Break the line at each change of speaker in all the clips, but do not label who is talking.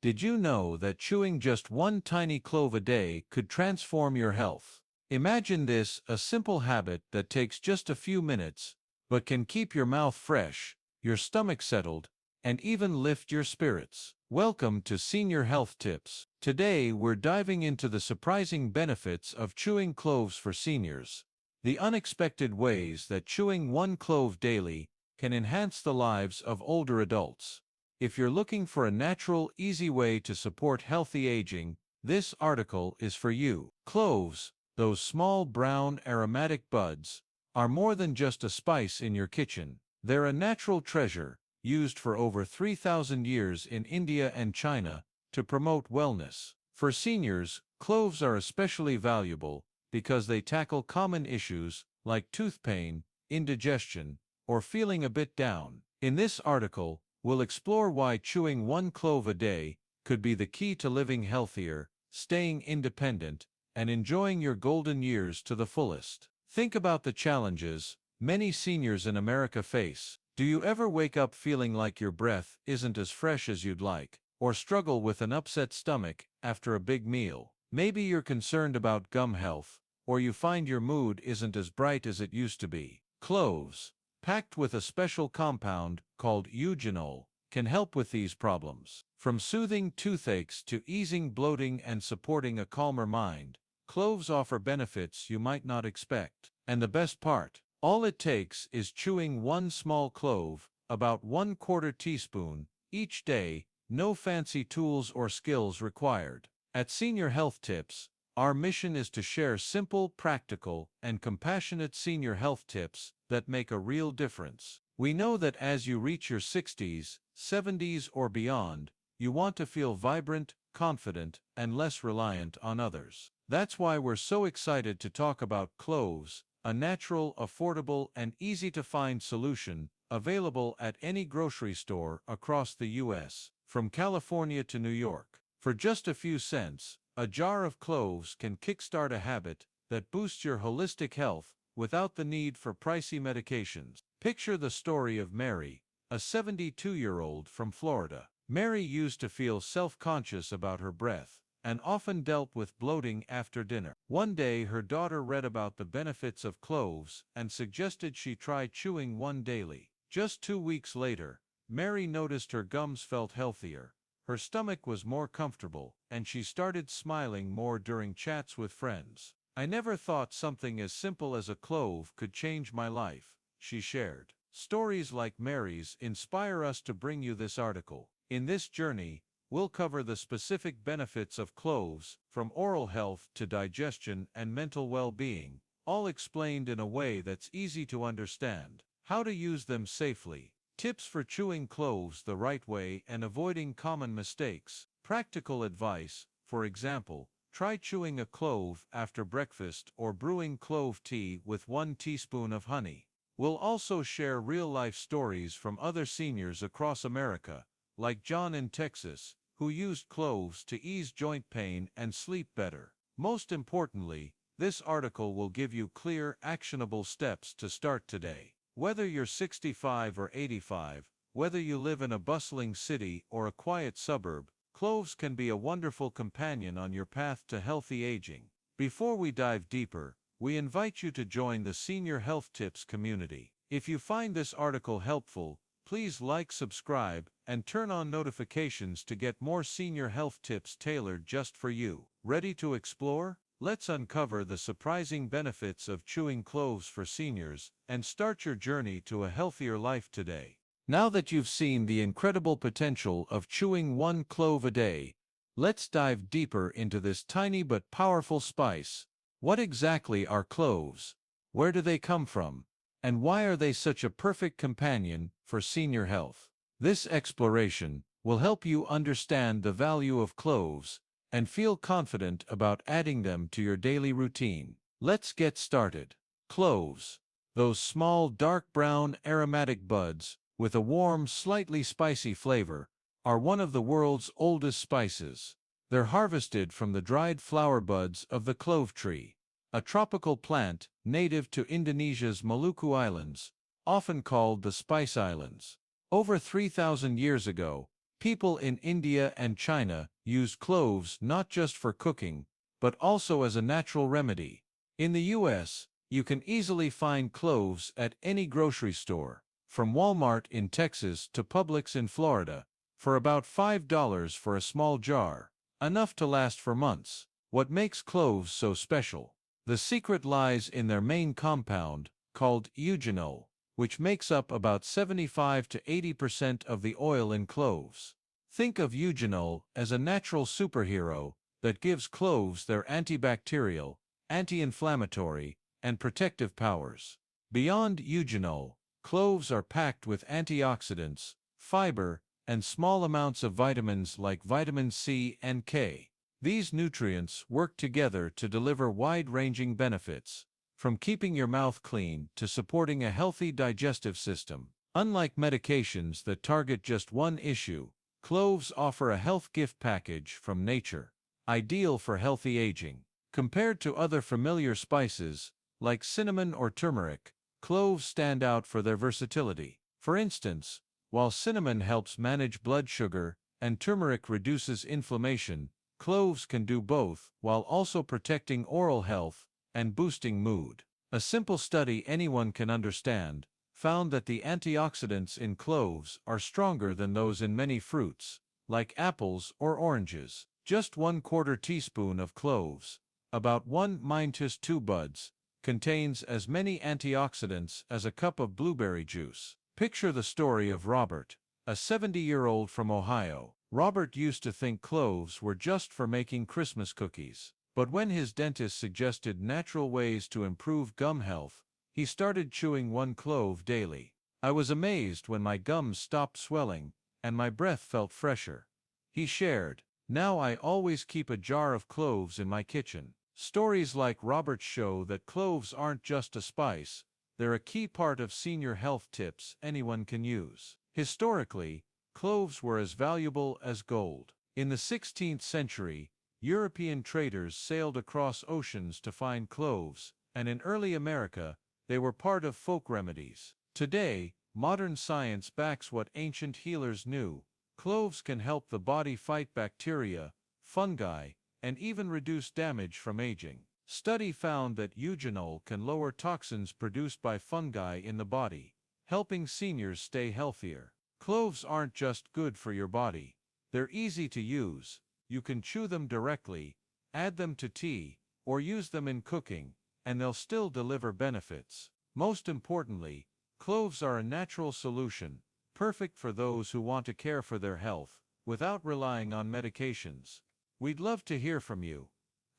Did you know that chewing just one tiny clove a day could transform your health? Imagine this, a simple habit that takes just a few minutes, but can keep your mouth fresh, your stomach settled, and even lift your spirits. Welcome to Senior Health Tips. Today we're diving into the surprising benefits of chewing cloves for seniors, the unexpected ways that chewing one clove daily can enhance the lives of older adults. If you're looking for a natural, easy way to support healthy aging, this article is for you. Cloves, those small brown aromatic buds, are more than just a spice in your kitchen. They're a natural treasure, used for over 3,000 years in India and China to promote wellness. For seniors, cloves are especially valuable because they tackle common issues like tooth pain, indigestion, or feeling a bit down. In this article, we'll explore why chewing one clove a day could be the key to living healthier, staying independent, and enjoying your golden years to the fullest. Think about the challenges many seniors in America face. Do you ever wake up feeling like your breath isn't as fresh as you'd like, or struggle with an upset stomach after a big meal? Maybe you're concerned about gum health, or you find your mood isn't as bright as it used to be. Cloves, packed with a special compound called eugenol, can help with these problems. From soothing toothaches to easing bloating and supporting a calmer mind, cloves offer benefits you might not expect. And the best part, all it takes is chewing one small clove, about 1/4 teaspoon, each day, no fancy tools or skills required. At Senior Health Tips, our mission is to share simple, practical, and compassionate senior health tips that make a real difference. We know that as you reach your 60s, 70s, or beyond, you want to feel vibrant, confident, and less reliant on others. That's why we're so excited to talk about cloves, a natural, affordable, and easy-to-find solution available at any grocery store across the U.S., from California to New York. For just a few cents, a jar of cloves can kickstart a habit that boosts your holistic health without the need for pricey medications. Picture the story of Mary, a 72-year-old from Florida. Mary used to feel self-conscious about her breath and often dealt with bloating after dinner. One day her daughter read about the benefits of cloves and suggested she try chewing one daily. Just 2 weeks later, Mary noticed her gums felt healthier, her stomach was more comfortable, and she started smiling more during chats with friends. "I never thought something as simple as a clove could change my life," she shared. Stories like Mary's inspire us to bring you this article. In this journey, we'll cover the specific benefits of cloves, from oral health to digestion and mental well-being, all explained in a way that's easy to understand. How to use them safely. Tips for chewing cloves the right way and avoiding common mistakes. Practical advice, for example, try chewing a clove after breakfast or brewing clove tea with 1 teaspoon of honey. We'll also share real-life stories from other seniors across America, like John in Texas, who used cloves to ease joint pain and sleep better. Most importantly, this article will give you clear, actionable steps to start today. Whether you're 65 or 85, whether you live in a bustling city or a quiet suburb, cloves can be a wonderful companion on your path to healthy aging. Before we dive deeper, we invite you to join the Senior Health Tips community. If you find this article helpful, please like, subscribe, and turn on notifications to get more senior health tips tailored just for you. Ready to explore? Let's uncover the surprising benefits of chewing cloves for seniors and start your journey to a healthier life today. Now that you've seen the incredible potential of chewing one clove a day, let's dive deeper into this tiny but powerful spice. What exactly are cloves? Where do they come from? And why are they such a perfect companion for senior health? This exploration will help you understand the value of cloves and feel confident about adding them to your daily routine. Let's get started. Cloves, those small dark brown aromatic buds with a warm, slightly spicy flavor, are one of the world's oldest spices. They're harvested from the dried flower buds of the clove tree, a tropical plant native to Indonesia's Maluku Islands, often called the Spice Islands. Over 3,000 years ago, People in India and China use cloves not just for cooking, but also as a natural remedy. In the US, you can easily find cloves at any grocery store, from Walmart in Texas to Publix in Florida, for about $5 for a small jar, enough to last for months. What makes cloves so special? The secret lies in their main compound, called eugenol, which makes up about 75 to 80% of the oil in cloves. Think of eugenol as a natural superhero that gives cloves their antibacterial, anti-inflammatory, and protective powers. Beyond eugenol, cloves are packed with antioxidants, fiber, and small amounts of vitamins like vitamin C and K. These nutrients work together to deliver wide-ranging benefits, from keeping your mouth clean to supporting a healthy digestive system. Unlike medications that target just one issue, cloves offer a health gift package from nature, ideal for healthy aging. Compared to other familiar spices, like cinnamon or turmeric, cloves stand out for their versatility. For instance, while cinnamon helps manage blood sugar and turmeric reduces inflammation, cloves can do both while also protecting oral health and boosting mood. A simple study anyone can understand found that the antioxidants in cloves are stronger than those in many fruits, like apples or oranges. Just 1/4 teaspoon of cloves, about 1-2 buds, contains as many antioxidants as a cup of blueberry juice. Picture the story of Robert, a 70-year-old from Ohio. Robert used to think cloves were just for making Christmas cookies. But when his dentist suggested natural ways to improve gum health, he started chewing 1 clove daily. I was amazed when my gums stopped swelling and my breath felt fresher. He shared, "Now I always keep a jar of cloves in my kitchen." Stories like Robert's show that cloves aren't just a spice, they're a key part of senior health tips anyone can use. Historically, cloves were as valuable as gold. In the 16th century, European traders sailed across oceans to find cloves, and in early America, they were part of folk remedies. Today, modern science backs what ancient healers knew. Cloves can help the body fight bacteria, fungi, and even reduce damage from aging. Study found that eugenol can lower toxins produced by fungi in the body, helping seniors stay healthier. Cloves aren't just good for your body, they're easy to use. You can chew them directly, add them to tea, or use them in cooking, and they'll still deliver benefits. Most importantly, cloves are a natural solution, perfect for those who want to care for their health without relying on medications. We'd love to hear from you.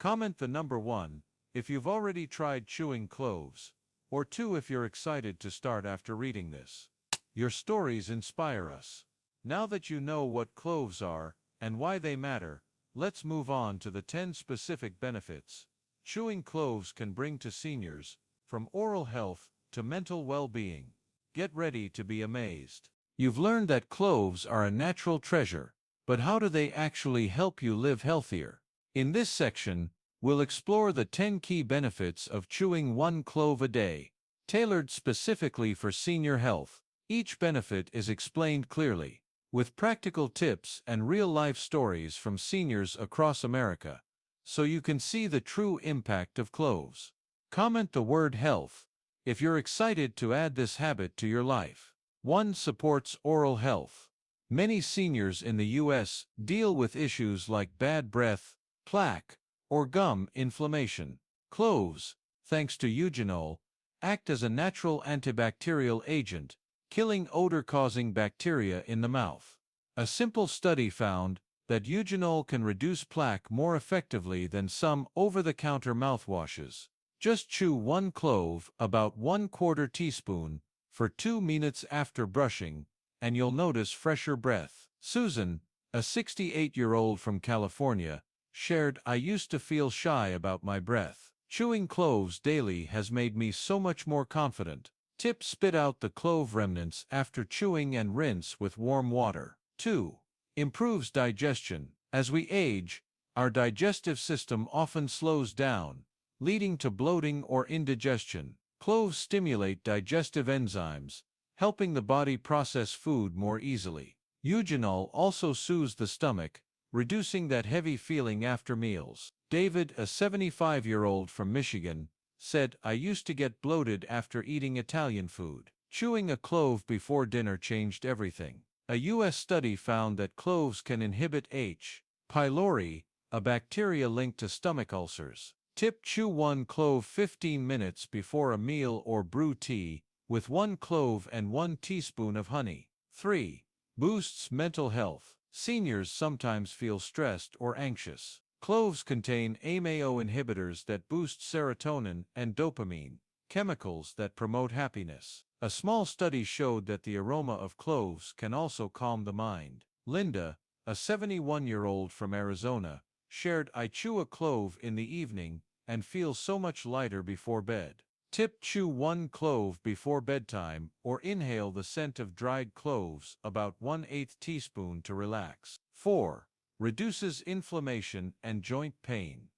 Comment the number 1 if you've already tried chewing cloves, or 2 if you're excited to start after reading this. Your stories inspire us. Now that you know what cloves are and why they matter, let's move on to the 10 specific benefits chewing cloves can bring to seniors, from oral health to mental well-being. Get ready to be amazed. You've learned that cloves are a natural treasure, but how do they actually help you live healthier? In this section, we'll explore the 10 key benefits of chewing 1 clove a day, tailored specifically for senior health. Each benefit is explained clearly, with practical tips and real-life stories from seniors across America, so you can see the true impact of cloves. Comment the word health if you're excited to add this habit to your life. 1. Supports oral health. Many seniors in the U.S. deal with issues like bad breath, plaque, or gum inflammation. Cloves, thanks to eugenol, act as a natural antibacterial agent, killing odor-causing bacteria in the mouth. A simple study found that eugenol can reduce plaque more effectively than some over-the-counter mouthwashes. Just chew 1 clove, about 1/4 teaspoon, for 2 minutes after brushing, and you'll notice fresher breath. Susan, a 68-year-old from California, shared, "I used to feel shy about my breath. Chewing cloves daily has made me so much more confident." Tip: spit out the clove remnants after chewing and rinse with warm water. 2. Improves digestion. As we age, our digestive system often slows down, leading to bloating or indigestion. Cloves stimulate digestive enzymes, helping the body process food more easily. Eugenol also soothes the stomach, reducing that heavy feeling after meals. David, a 75-year-old from Michigan, said, "I used to get bloated after eating Italian food. Chewing a clove before dinner changed everything." A U.S. study found that cloves can inhibit H. pylori, a bacteria linked to stomach ulcers. Tip: chew one clove 15 minutes before a meal or brew tea with one clove and 1 teaspoon of honey. 3. Boosts mental health. Seniors sometimes feel stressed or anxious. Cloves contain AMAO inhibitors that boost serotonin and dopamine, chemicals that promote happiness. A small study showed that the aroma of cloves can also calm the mind. Linda, a 71-year-old from Arizona, shared, "I chew a clove in the evening and feel so much lighter before bed." Tip: chew one clove before bedtime or inhale the scent of dried cloves, about 1/8 teaspoon, to relax. 4. Reduces inflammation and joint pain.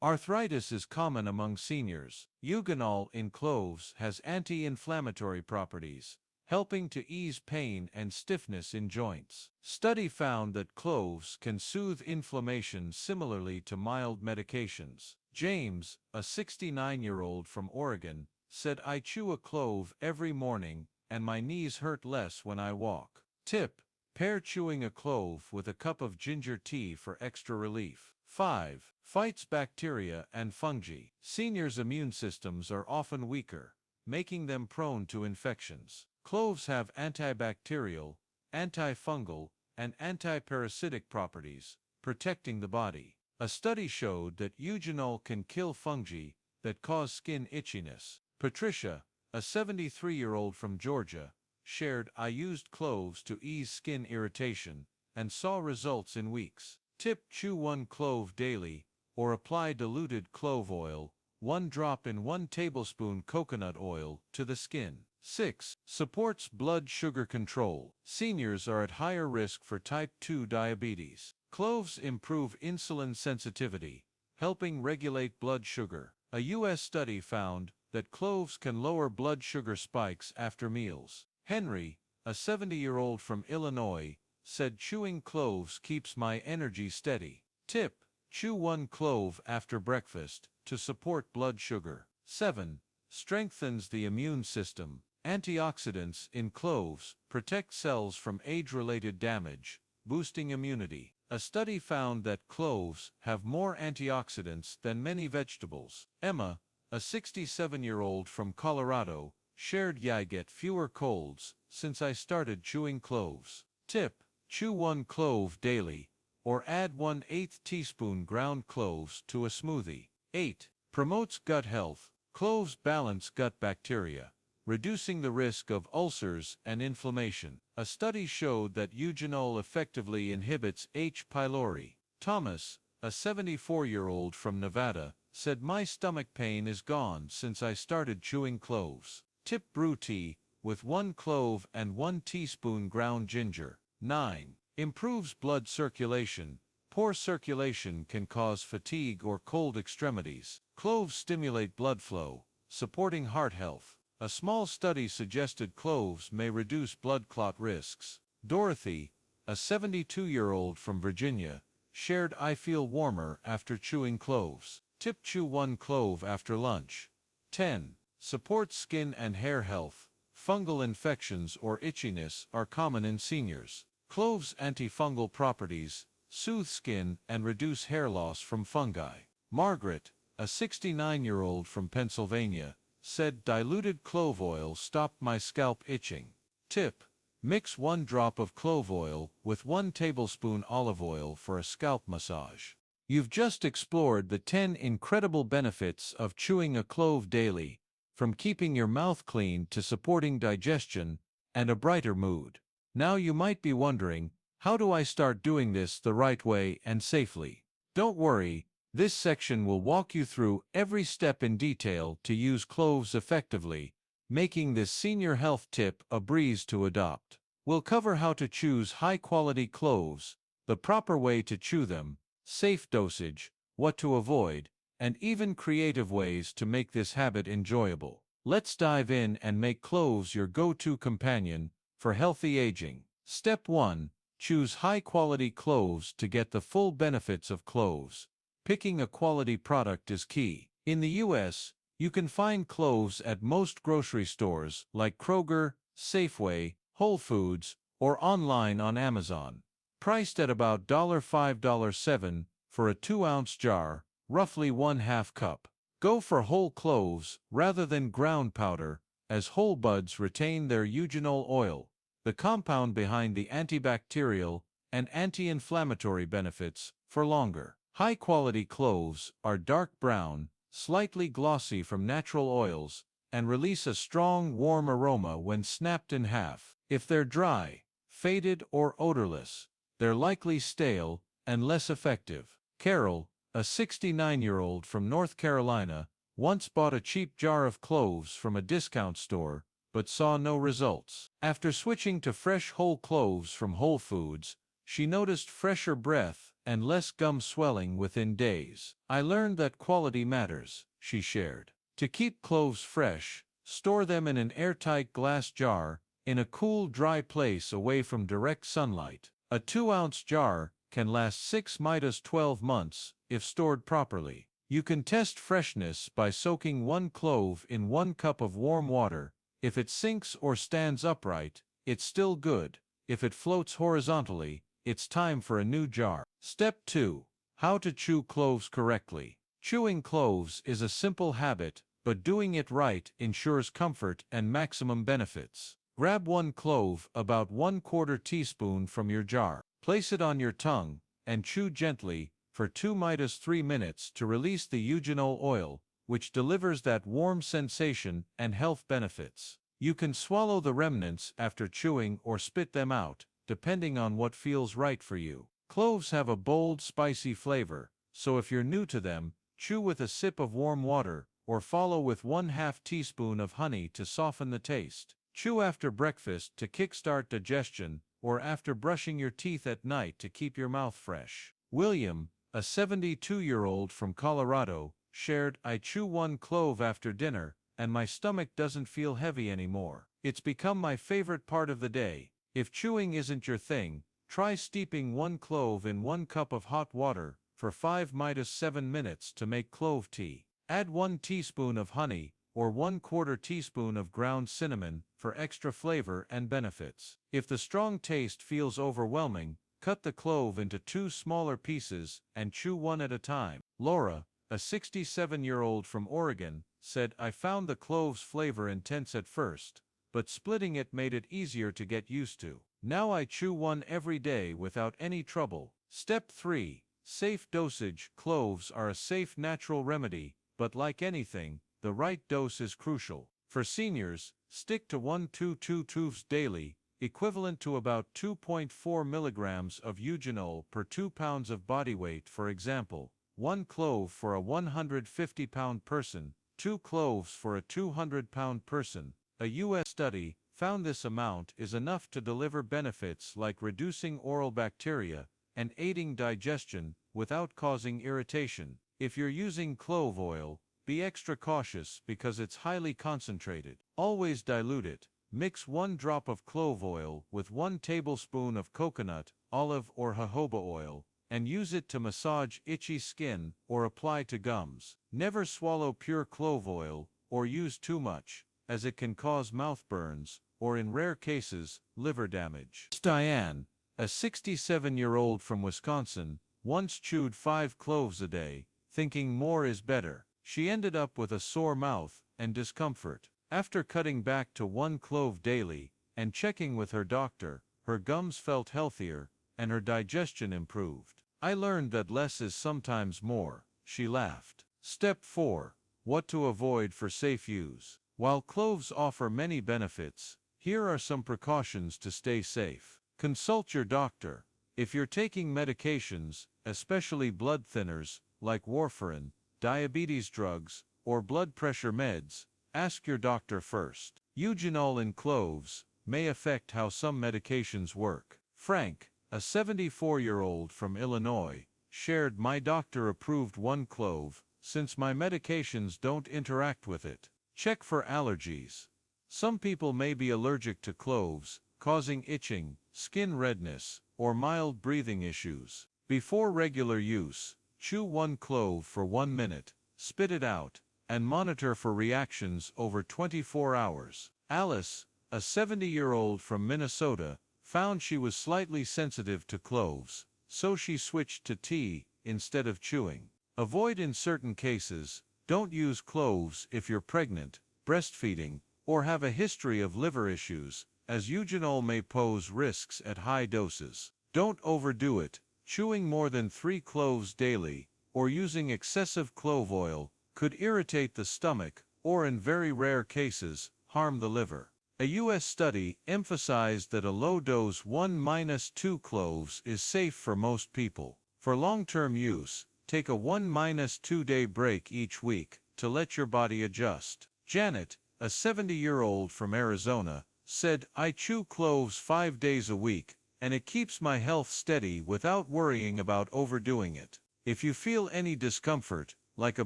Arthritis is common among seniors. Eugenol in cloves has anti-inflammatory properties, helping to ease pain and stiffness in joints. Study found that cloves can soothe inflammation similarly to mild medications. James, a 69-year-old from Oregon, said, "I chew a clove every morning and my knees hurt less when I walk." Tip: pair chewing a clove with a cup of ginger tea for extra relief. 5. Fights bacteria and fungi. Seniors' immune systems are often weaker, making them prone to infections. Cloves have antibacterial, antifungal, and antiparasitic properties, protecting the body. A study showed that eugenol can kill fungi that cause skin itchiness. Patricia, a 73-year-old from Georgia, shared, "I used cloves to ease skin irritation and saw results in weeks." Tip: chew one clove daily or apply diluted clove oil, 1 drop in 1 tablespoon coconut oil, to the skin. 6. Supports blood sugar control. Seniors are at higher risk for type 2 diabetes. Cloves improve insulin sensitivity, helping regulate blood sugar. A U.S. study found that cloves can lower blood sugar spikes after meals. Henry, a 70-year-old from Illinois, said, "Chewing cloves keeps my energy steady." Tip: chew one clove after breakfast to support blood sugar. 7. Strengthens the immune system. Antioxidants in cloves protect cells from age-related damage, boosting immunity. A study found that cloves have more antioxidants than many vegetables. Emma, a 67-year-old from Colorado, shared, "Yeah, I get fewer colds since I started chewing cloves." Tip: chew one clove daily, or add 1/8 teaspoon ground cloves to a smoothie. 8. Promotes gut health. Cloves balance gut bacteria, reducing the risk of ulcers and inflammation. A study showed that eugenol effectively inhibits H. pylori. Thomas, a 74-year-old from Nevada, said, "My stomach pain is gone since I started chewing cloves." Tip: brew tea with 1 clove and 1 teaspoon ground ginger. 9. Improves blood circulation. Poor circulation can cause fatigue or cold extremities. Cloves stimulate blood flow, supporting heart health. A small study suggested cloves may reduce blood clot risks. Dorothy, a 72-year-old from Virginia, shared, "I feel warmer after chewing cloves." Tip: chew one clove after lunch. 10. Supports skin and hair health. Fungal infections or itchiness are common in seniors. Cloves' antifungal properties soothe skin and reduce hair loss from fungi. Margaret, a 69-year-old from Pennsylvania, said, "Diluted clove oil stopped my scalp itching." Tip: mix 1 drop of clove oil with 1 tablespoon olive oil for a scalp massage. You've just explored the 10 incredible benefits of chewing a clove daily, from keeping your mouth clean to supporting digestion and a brighter mood. Now you might be wondering, how do I start doing this the right way and safely? Don't worry, this section will walk you through every step in detail to use cloves effectively, making this senior health tip a breeze to adopt. We'll cover how to choose high-quality cloves, the proper way to chew them, safe dosage, what to avoid, and even creative ways to make this habit enjoyable. Let's dive in and make cloves your go-to companion for healthy aging. Step 1. Choose high-quality cloves to get the full benefits of cloves. Picking a quality product is key. In the U.S., you can find cloves at most grocery stores like Kroger, Safeway, Whole Foods, or online on Amazon. Priced at about $5-7 for a 2-ounce jar, roughly 1/2 cup. Go for whole cloves rather than ground powder, as whole buds retain their eugenol oil, the compound behind the antibacterial and anti-inflammatory benefits, for longer. High-quality cloves are dark brown, slightly glossy from natural oils, and release a strong, warm aroma when snapped in half. If they're dry, faded, or odorless, they're likely stale and less effective. Carol, a 69-year-old from North Carolina, once bought a cheap jar of cloves from a discount store, but saw no results. After switching to fresh whole cloves from Whole Foods, she noticed fresher breath and less gum swelling within days. "I learned that quality matters," she shared. To keep cloves fresh, store them in an airtight glass jar, in a cool, dry place away from direct sunlight. A 2-ounce jar can last 6–12 months if stored properly. You can test freshness by soaking 1 clove in 1 cup of warm water. If it sinks or stands upright, it's still good. If it floats horizontally, it's time for a new jar. Step 2. How to chew cloves correctly. Chewing cloves is a simple habit, but doing it right ensures comfort and maximum benefits. Grab 1 clove, about 1/4 teaspoon, from your jar. Place it on your tongue and chew gently for 2–3 minutes to release the eugenol oil, which delivers that warm sensation and health benefits. You can swallow the remnants after chewing or spit them out, depending on what feels right for you. Cloves have a bold, spicy flavor, so if you're new to them, chew with a sip of warm water, or follow with 1/2 teaspoon of honey to soften the taste. Chew after breakfast to kickstart digestion, or after brushing your teeth at night to keep your mouth fresh. William, a 72-year-old from Colorado, shared, "I chew 1 clove after dinner, and my stomach doesn't feel heavy anymore. It's become my favorite part of the day." If chewing isn't your thing, try steeping 1 clove in 1 cup of hot water for 5–7 minutes to make clove tea. Add 1 teaspoon of honey, or 1/4 teaspoon of ground cinnamon, for extra flavor and benefits. If the strong taste feels overwhelming, cut the clove into 2 smaller pieces and chew one at a time. Laura, a 67-year-old from Oregon, said, "I found the clove's flavor intense at first, but splitting it made it easier to get used to. Now I chew 1 every day without any trouble." Step 3. Safe dosage. Cloves are a safe natural remedy, but like anything, the right dose is crucial. For seniors, stick to 1–2 cloves daily, equivalent to about 2.4 milligrams of eugenol per 2 pounds of body weight. For example, 1 clove for a 150-pound person, 2 cloves for a 200-pound person. A U.S. study found this amount is enough to deliver benefits like reducing oral bacteria and aiding digestion without causing irritation. If you're using clove oil, be extra cautious because it's highly concentrated. Always dilute it. Mix 1 drop of clove oil with 1 tablespoon of coconut, olive, or jojoba oil, and use it to massage itchy skin or apply to gums. Never swallow pure clove oil or use too much, as it can cause mouth burns or, in rare cases, liver damage. Diane, a 67-year-old from Wisconsin, once chewed 5 cloves a day, thinking more is better. She ended up with a sore mouth and discomfort. After cutting back to 1 clove daily and checking with her doctor, her gums felt healthier and her digestion improved. "I learned that less is sometimes more," she laughed. Step 4. What to avoid for safe use. While cloves offer many benefits, here are some precautions to stay safe. Consult your doctor. If you're taking medications, especially blood thinners like warfarin, diabetes drugs, or blood pressure meds, ask your doctor first. Eugenol in cloves may affect how some medications work. Frank, a 74-year-old from Illinois, shared, "My doctor approved 1 clove, since my medications don't interact with it." Check for allergies. Some people may be allergic to cloves, causing itching, skin redness, or mild breathing issues. Before regular use, chew one clove for 1 minute, spit it out, and monitor for reactions over 24 hours. Alice, a 70-year-old from Minnesota, found she was slightly sensitive to cloves, so she switched to tea instead of chewing. Avoid in certain cases. Don't use cloves if you're pregnant, breastfeeding, or have a history of liver issues, as eugenol may pose risks at high doses. Don't overdo it. Chewing more than 3 cloves daily, or using excessive clove oil, could irritate the stomach, or in very rare cases, harm the liver. A U.S. study emphasized that a low dose 1-2 cloves is safe for most people. For long-term use, take a 1-2 day break each week to let your body adjust. Janet, a 70-year-old from Arizona, said, "I chew cloves 5 days a week, and it keeps my health steady without worrying about overdoing it." If you feel any discomfort, like a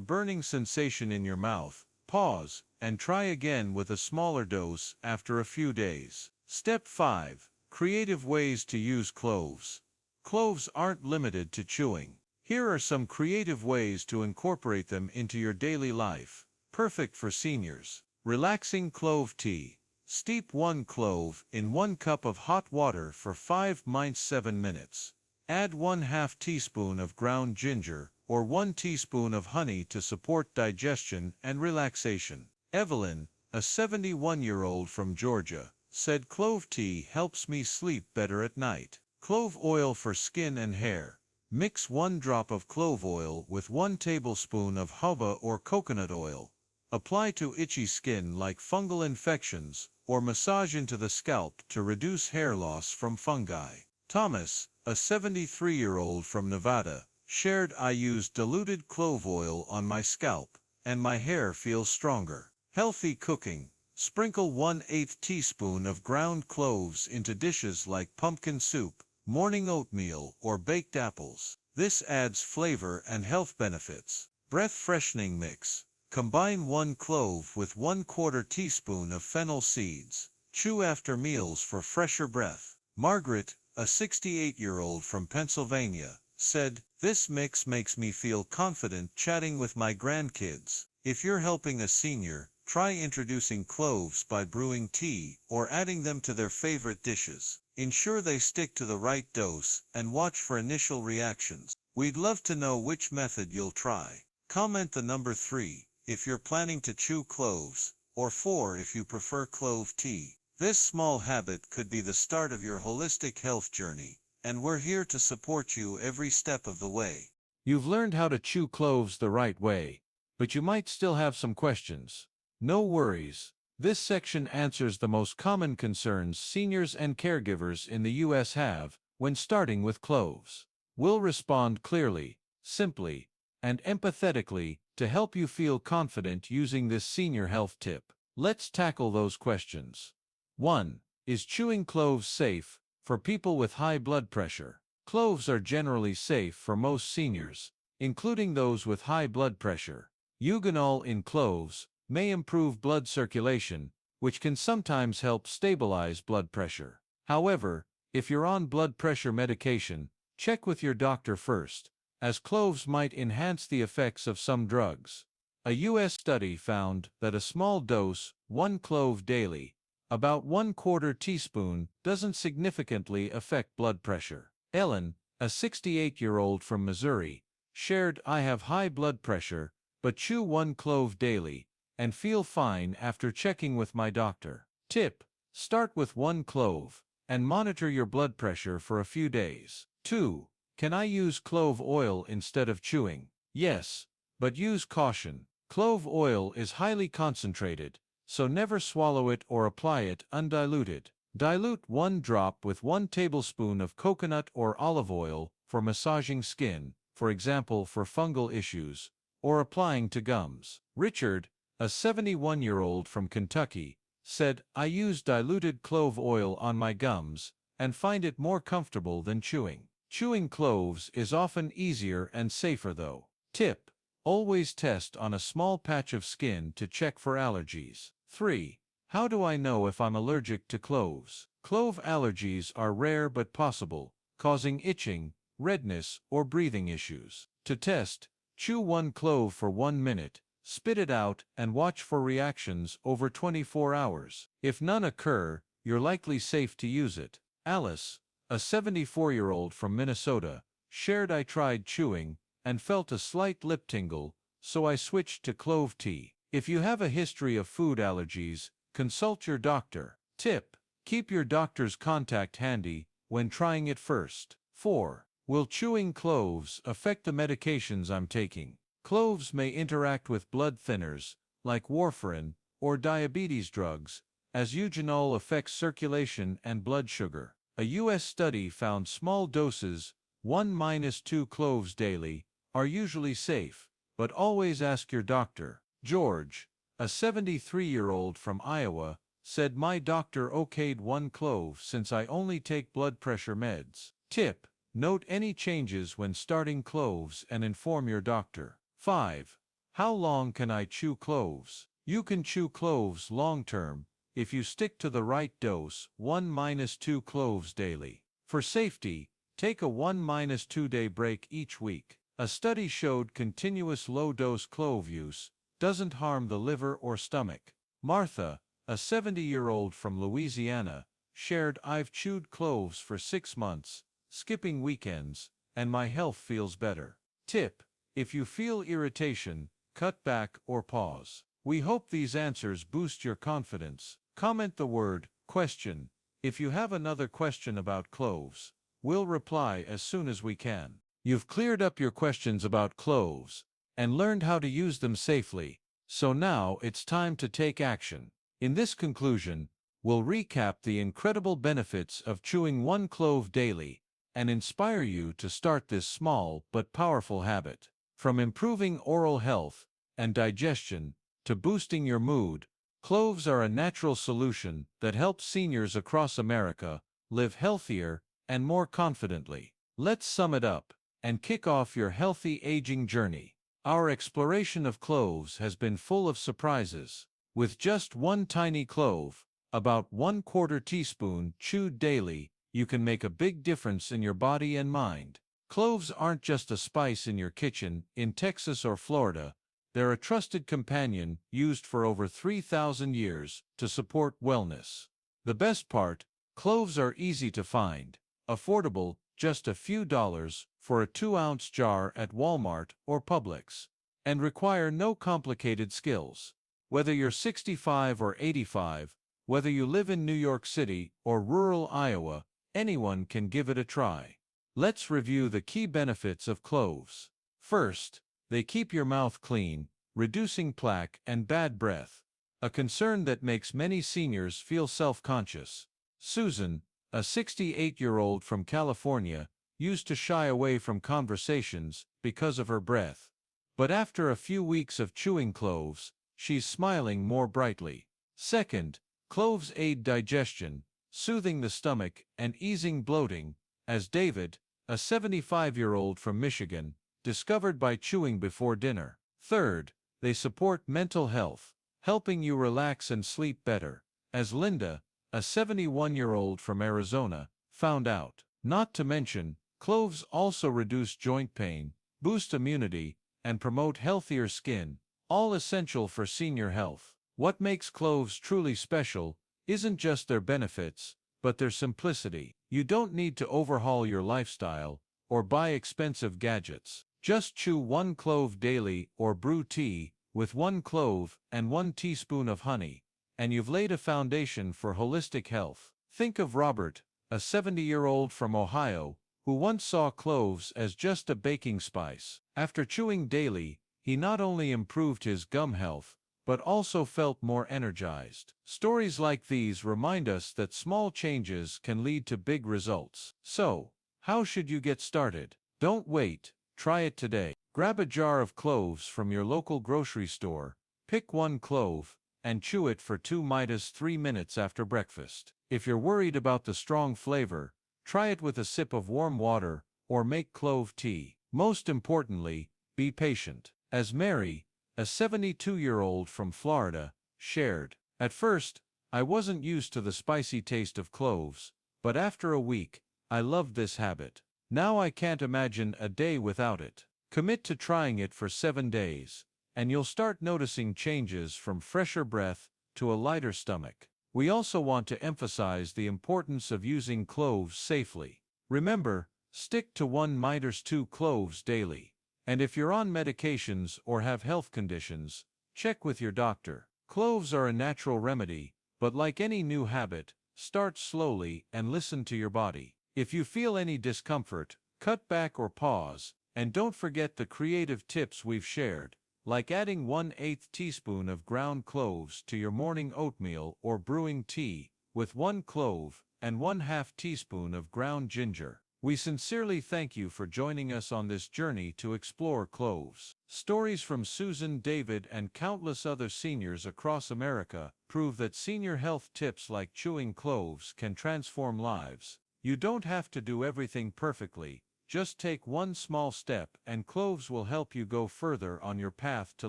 burning sensation in your mouth, pause and try again with a smaller dose after a few days. Step 5. Creative ways to use cloves. Cloves aren't limited to chewing. Here are some creative ways to incorporate them into your daily life. Perfect for seniors. Relaxing clove tea. Steep 1 clove in 1 cup of hot water for 5-7 minutes. Add 1/2 teaspoon of ground ginger or 1 teaspoon of honey to support digestion and relaxation. Evelyn, a 71-year-old from Georgia, said clove tea helps me sleep better at night. Clove oil for skin and hair. Mix 1 drop of clove oil with 1 tablespoon of jojoba or coconut oil. Apply to itchy skin like fungal infections, or massage into the scalp to reduce hair loss from fungi. Thomas, a 73-year-old from Nevada, shared, "I use diluted clove oil on my scalp, and my hair feels stronger." Healthy cooking. Sprinkle 1/8 teaspoon of ground cloves into dishes like pumpkin soup, morning oatmeal, or baked apples. This adds flavor and health benefits. Breath freshening mix. Combine 1 clove with 1/4 teaspoon of fennel seeds. Chew after meals for fresher breath. Margaret, a 68-year-old from Pennsylvania, said, "This mix makes me feel confident chatting with my grandkids." If you're helping a senior, try introducing cloves by brewing tea or adding them to their favorite dishes. Ensure they stick to the right dose and watch for initial reactions. We'd love to know which method you'll try. Comment the number 3 if you're planning to chew cloves, or 4 if you prefer clove tea. This small habit could be the start of your holistic health journey, and we're here to support you every step of the way. You've learned how to chew cloves the right way, but you might still have some questions. No worries. This section answers the most common concerns seniors and caregivers in the U.S. have when starting with cloves. We'll respond clearly, simply, and empathetically to help you feel confident using this senior health tip. Let's tackle those questions. 1. Is chewing cloves safe for people with high blood pressure? Cloves are generally safe for most seniors, including those with high blood pressure. Eugenol in cloves may improve blood circulation, which can sometimes help stabilize blood pressure. However, if you're on blood pressure medication, check with your doctor first, as cloves might enhance the effects of some drugs. A U.S. study found that a small dose, 1 clove daily, about 1/4 teaspoon, doesn't significantly affect blood pressure. Ellen, a 68-year-old from Missouri, shared, "I have high blood pressure, but chew 1 clove daily, and feel fine after checking with my doctor." Tip: start with 1 clove, and monitor your blood pressure for a few days. 2. Can I use clove oil instead of chewing? Yes, but use caution. Clove oil is highly concentrated, so never swallow it or apply it undiluted. Dilute 1 drop with 1 tablespoon of coconut or olive oil for massaging skin, for example for fungal issues, or applying to gums. Richard, a 71-year-old from Kentucky, said, "I use diluted clove oil on my gums and find it more comfortable than chewing." Chewing cloves is often easier and safer though. Tip: always test on a small patch of skin to check for allergies. 3. How do I know if I'm allergic to cloves? Clove allergies are rare but possible, causing itching, redness, or breathing issues. To test, chew one clove for 1 minute, spit it out, and watch for reactions over 24 hours. If none occur, you're likely safe to use it. Alice, a 74-year-old from Minnesota, shared, "I tried chewing and felt a slight lip tingle, so I switched to clove tea." If you have a history of food allergies, consult your doctor. Tip: keep your doctor's contact handy when trying it first. 4. Will chewing cloves affect the medications I'm taking? Cloves may interact with blood thinners, like warfarin, or diabetes drugs, as eugenol affects circulation and blood sugar. A U.S. study found small doses, 1–2 cloves daily, are usually safe, but always ask your doctor. George, a 73-year-old from Iowa, said, "My doctor okayed 1 clove since I only take blood pressure meds." Tip: note any changes when starting cloves and inform your doctor. 5. How long can I chew cloves? You can chew cloves long-term if you stick to the right dose, 1–2 cloves daily. For safety, take a 1–2 day break each week. A study showed continuous low-dose clove use doesn't harm the liver or stomach. Martha, a 70-year-old from Louisiana, shared, "I've chewed cloves for 6 months, skipping weekends, and my health feels better." Tip: if you feel irritation, cut back or pause. We hope these answers boost your confidence. Comment the word "question" if you have another question about cloves. We'll reply as soon as we can. You've cleared up your questions about cloves and learned how to use them safely, so now it's time to take action. In this conclusion, we'll recap the incredible benefits of chewing 1 clove daily and inspire you to start this small but powerful habit. From improving oral health and digestion to boosting your mood, cloves are a natural solution that helps seniors across America live healthier and more confidently. Let's sum it up and kick off your healthy aging journey. Our exploration of cloves has been full of surprises. With just 1 tiny clove, about 1/4 teaspoon chewed daily, you can make a big difference in your body and mind. Cloves aren't just a spice in your kitchen in Texas or Florida. They're a trusted companion used for over 3,000 years to support wellness. The best part, cloves are easy to find, affordable, just a few dollars for a 2-ounce jar at Walmart or Publix, and require no complicated skills. Whether you're 65 or 85, whether you live in New York City or rural Iowa, anyone can give it a try. Let's review the key benefits of cloves. First, they keep your mouth clean, reducing plaque and bad breath, a concern that makes many seniors feel self-conscious. Susan, a 68-year-old from California, used to shy away from conversations because of her breath. But after a few weeks of chewing cloves, she's smiling more brightly. Second, cloves aid digestion, soothing the stomach and easing bloating, as David, a 75-year-old from Michigan, discovered by chewing before dinner. Third, they support mental health, helping you relax and sleep better, as Linda, a 71-year-old from Arizona, found out. Not to mention, cloves also reduce joint pain, boost immunity, and promote healthier skin, all essential for senior health. What makes cloves truly special isn't just their benefits, but their simplicity. You don't need to overhaul your lifestyle or buy expensive gadgets. Just chew 1 clove daily or brew tea with 1 clove and 1 teaspoon of honey, and you've laid a foundation for holistic health. Think of Robert, a 70-year-old from Ohio, who once saw cloves as just a baking spice. After chewing daily, he not only improved his gum health, but also felt more energized. Stories like these remind us that small changes can lead to big results. So, how should you get started? Don't wait, try it today. Grab a jar of cloves from your local grocery store, pick 1 clove, and chew it for 2–3 minutes after breakfast. If you're worried about the strong flavor, try it with a sip of warm water or make clove tea. Most importantly, be patient. As Mary, a 72-year-old from Florida, shared, "At first, I wasn't used to the spicy taste of cloves, but after a week, I loved this habit. Now I can't imagine a day without it. Commit to trying it for 7 days, and you'll start noticing changes from fresher breath to a lighter stomach. We also want to emphasize the importance of using cloves safely. Remember, stick to 1 to 2 cloves daily. And if you're on medications or have health conditions, check with your doctor. Cloves are a natural remedy, but like any new habit, start slowly and listen to your body. If you feel any discomfort, cut back or pause, and don't forget the creative tips we've shared, like adding 1/8 teaspoon of ground cloves to your morning oatmeal or brewing tea with 1 clove and 1/2 teaspoon of ground ginger. We sincerely thank you for joining us on this journey to explore cloves. Stories from Susan, David, and countless other seniors across America prove that senior health tips like chewing cloves can transform lives. You don't have to do everything perfectly. Just take one small step and cloves will help you go further on your path to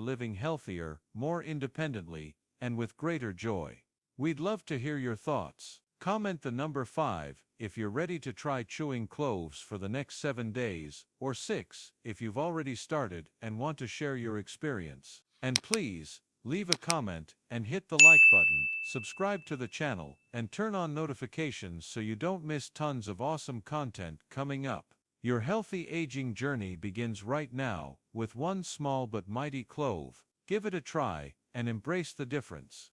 living healthier, more independently, and with greater joy. We'd love to hear your thoughts. Comment the number 5 if you're ready to try chewing cloves for the next 7 days, or 6 if you've already started and want to share your experience. And please, leave a comment and hit the like button, subscribe to the channel, and turn on notifications so you don't miss tons of awesome content coming up. Your healthy aging journey begins right now with one small but mighty clove. Give it a try and embrace the difference.